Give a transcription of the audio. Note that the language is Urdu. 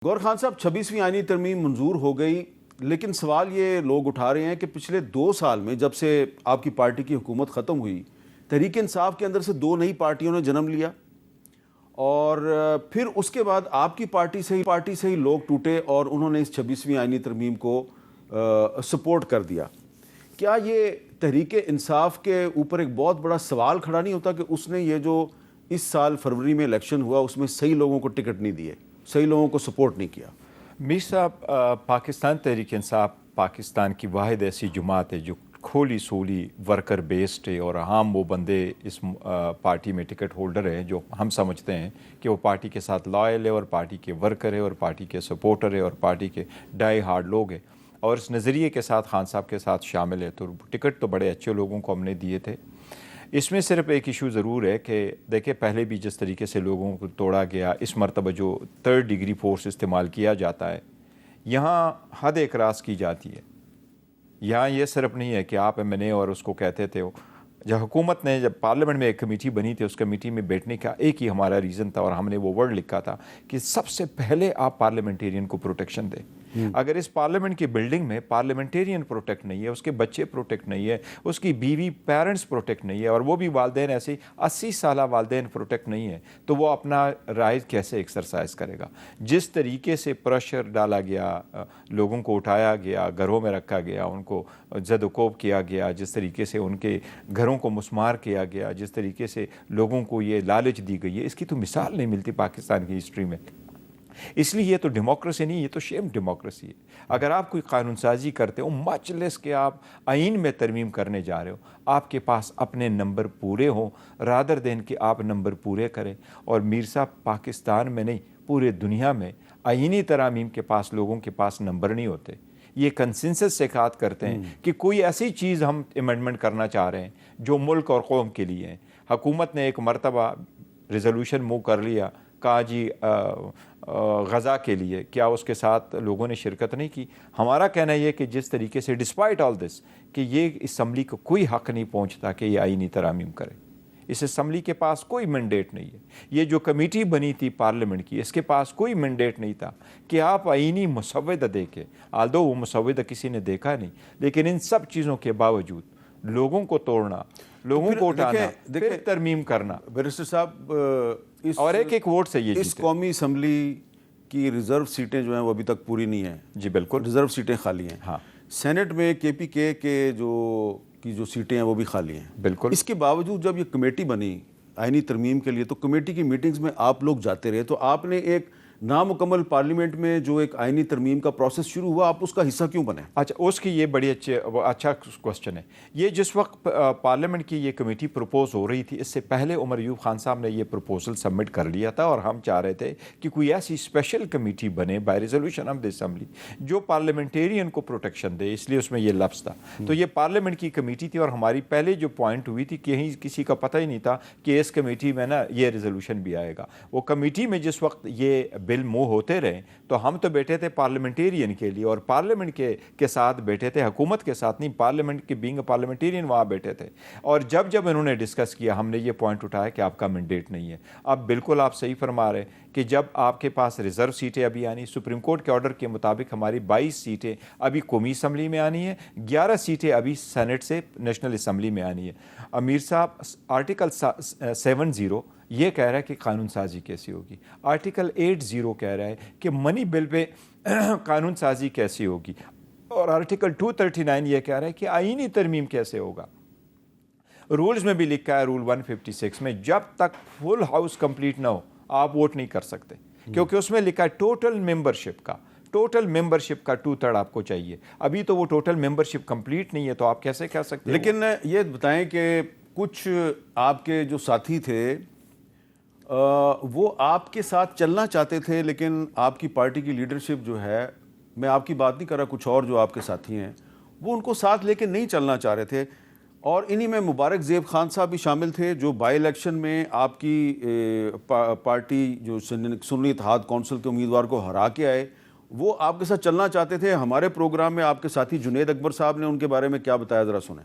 گور خان صاحب 26ویں آئینی ترمیم منظور ہو گئی، لیکن سوال یہ لوگ اٹھا رہے ہیں کہ پچھلے 2 سال میں جب سے آپ کی پارٹی کی حکومت ختم ہوئی، تحریک انصاف کے اندر سے 2 نئی پارٹیوں نے جنم لیا اور پھر اس کے بعد آپ کی پارٹی سے ہی لوگ ٹوٹے اور انہوں نے اس 26ویں آئینی ترمیم کو سپورٹ کر دیا۔ کیا یہ تحریک انصاف کے اوپر ایک بہت بڑا سوال کھڑا نہیں ہوتا کہ اس نے یہ جو اس سال فروری میں الیکشن ہوا اس میں صحیح لوگوں کو ٹکٹ نہیں دیے، صحیح لوگوں کو سپورٹ نہیں کیا؟ میر صاحب، پاکستان تحریک انصاف پاکستان کی واحد ایسی جماعت ہے جو کھولی سولی ورکر بیسڈ ہے، اور عام وہ بندے اس پارٹی میں ٹکٹ ہولڈر ہیں جو ہم سمجھتے ہیں کہ وہ پارٹی کے ساتھ لائل ہے اور پارٹی کے ورکر ہے اور پارٹی کے سپورٹر ہے اور پارٹی کے ڈائی ہارڈ لوگ ہیں، اور اس نظریے کے ساتھ خان صاحب کے ساتھ شامل ہے۔ تو ٹکٹ تو بڑے اچھے لوگوں کو ہم نے دیے تھے۔ اس میں صرف ایک ایشو ضرور ہے کہ دیکھیں، پہلے بھی جس طریقے سے لوگوں کو توڑا گیا، اس مرتبہ جو 3rd ڈگری فورس استعمال کیا جاتا ہے، یہاں حد اکراس کی جاتی ہے۔ یہاں یہ صرف نہیں ہے کہ آپ MNA اور اس کو کہتے تھے، جب حکومت نے جب پارلیمنٹ میں ایک کمیٹی بنی تھی، اس کمیٹی میں بیٹھنے کا ایک ہی ہمارا ریزن تھا اور ہم نے وہ ورڈ لکھا تھا کہ سب سے پہلے آپ پارلیمنٹیرین کو پروٹیکشن دیں۔ اگر اس پارلیمنٹ کی بلڈنگ میں پارلیمنٹیرین پروٹیکٹ نہیں ہے، اس کے بچے پروٹیکٹ نہیں ہے، اس کی بیوی پیرنٹس پروٹیکٹ نہیں ہے، اور وہ بھی والدین ایسے 80 سالہ والدین پروٹیکٹ نہیں ہے، تو وہ اپنا رائٹ کیسے ایکسرسائز کرے گا؟ جس طریقے سے پریشر ڈالا گیا، لوگوں کو اٹھایا گیا، گھروں میں رکھا گیا، ان کو زد و کوب کیا گیا، جس طریقے سے ان کے گھروں کو مسمار کیا گیا، جس طریقے سے لوگوں کو یہ لالچ دی گئی ہے، اس کی تو مثال نہیں ملتی پاکستان کی ہسٹری میں۔ اس لیے یہ تو ڈیموکریسی نہیں، یہ تو شیم ڈیموکریسی ہے۔ اگر آپ کوئی قانون سازی کرتے ہو، مچ لیس کہ آپ آئین میں ترمیم کرنے جا رہے ہو، آپ کے پاس اپنے نمبر پورے ہوں رادر دین کہ آپ نمبر پورے کریں۔ اور میر صاحب، پاکستان میں نہیں، پورے دنیا میں آئینی ترامیم کے پاس لوگوں کے پاس نمبر نہیں ہوتے۔ یہ کنسنسس سے بات کرتے ہیں کہ کوئی ایسی چیز ہم امینڈمنٹ کرنا چاہ رہے ہیں جو ملک اور قوم کے لیے ہیں۔ حکومت نے ایک مرتبہ ریزولوشن موو کر لیا، کہا جی غزہ کے لیے، کیا اس کے ساتھ لوگوں نے شرکت نہیں کی؟ ہمارا کہنا یہ کہ جس طریقے سے ڈسپائٹ آل دس کہ یہ اسمبلی کو کوئی حق نہیں پہنچتا کہ یہ آئینی ترامیم کرے، اس اسمبلی کے پاس کوئی مینڈیٹ نہیں ہے۔ یہ جو کمیٹی بنی تھی پارلیمنٹ کی، اس کے پاس کوئی مینڈیٹ نہیں تھا کہ آپ آئینی مسودہ دیکھیں، آلدو وہ مسودہ کسی نے دیکھا نہیں، لیکن ان سب چیزوں کے باوجود لوگوں کو توڑنا، لوگوں کو اٹھانا، پھر ترمیم کرنا۔ بیرسٹر صاحب، اور ایک ووٹ سے یہ اس قومی اسمبلی کی ریزرو سیٹیں جو ہیں وہ ابھی تک پوری نہیں ہیں۔ جی بالکل، ریزرو سیٹیں خالی ہیں۔ ہاں، سینٹ میں KPK کے جو سیٹیں ہیں وہ بھی خالی ہیں۔ بالکل۔ اس کے باوجود جب یہ کمیٹی بنی آئینی ترمیم کے لیے، تو کمیٹی کی میٹنگز میں آپ لوگ جاتے رہے، تو آپ نے ایک نامکمل پارلیمنٹ میں جو ایک آئینی ترمیم کا پروسیس شروع ہوا، آپ اس کا حصہ کیوں بنے؟ اچھا، اس کی یہ بڑی اچھا کوسچن ہے۔ یہ جس وقت پارلیمنٹ کی یہ کمیٹی پروپوز ہو رہی تھی، اس سے پہلے عمر ایوب خان صاحب نے یہ پروپوزل سبمٹ کر لیا تھا، اور ہم چاہ رہے تھے کہ کوئی ایسی اسپیشل کمیٹی بنے by resolution of the assembly جو پارلیمنٹیرین کو پروٹیکشن دے، اس لیے اس میں یہ لفظ تھا۔ تو یہ پارلیمنٹ کی کمیٹی تھی، اور ہماری پہلے جو پوائنٹ ہوئی تھی کہ کسی کا پتہ ہی نہیں تھا کہ اس کمیٹی میں نا یہ ریزولوشن بھی آئے گا۔ وہ کمیٹی میں جس وقت یہ بل موو ہوتے رہے تو ہم تو بیٹھے تھے پارلیمنٹیرین کے لیے، اور پارلیمنٹ کے ساتھ بیٹھے تھے، حکومت کے ساتھ نہیں، پارلیمنٹ کے بینگ پارلیمنٹیرین وہاں بیٹھے تھے۔ اور جب انہوں نے ڈسکس کیا، ہم نے یہ پوائنٹ اٹھایا کہ آپ کا مینڈیٹ نہیں ہے۔ اب بالکل آپ صحیح فرما رہے ہیں کہ جب آپ کے پاس ریزرو سیٹیں ابھی آنی، سپریم کورٹ کے آرڈر کے مطابق ہماری 22 سیٹیں ابھی قومی اسمبلی میں آنی ہیں، 11 سیٹیں ابھی سینٹ سے نیشنل اسمبلی میں آنی ہے۔ امیر صاحب، آرٹیکل 70 یہ کہہ رہا ہے کہ قانون سازی کیسی ہوگی، آرٹیکل 80 کہہ رہا ہے کہ منی بل پہ قانون سازی کیسی ہوگی، اور آرٹیکل 239 یہ کہہ رہا ہے کہ آئینی ترمیم کیسے ہوگا۔ رولز میں بھی لکھا ہے، رول 156 میں، جب تک فل ہاؤس کمپلیٹ نہ ہو آپ ووٹ نہیں کر سکتے، کیونکہ اس میں لکھا ہے ٹوٹل ممبرشپ کا 2/3 آپ کو چاہیے۔ ابھی تو وہ ٹوٹل ممبرشپ کمپلیٹ نہیں ہے، تو آپ کیسے کہہ سکتے ہیں؟ لیکن یہ بتائیں کہ کچھ آپ کے جو ساتھی تھے وہ آپ کے ساتھ چلنا چاہتے تھے، لیکن آپ کی پارٹی کی لیڈرشپ جو ہے، میں آپ کی بات نہیں کر رہا، کچھ اور جو آپ کے ساتھی ہیں وہ ان کو ساتھ لے کے نہیں چلنا چاہ رہے تھے، اور انہی میں مبارک زیب خان صاحب بھی شامل تھے جو بائی الیکشن میں آپ کی پارٹی جو سنی اتحاد کونسل کے امیدوار کو ہرا کے آئے، وہ آپ کے ساتھ چلنا چاہتے تھے۔ ہمارے پروگرام میں آپ کے ساتھی جنید اکبر صاحب نے ان کے بارے میں کیا بتایا، ذرا سنیں۔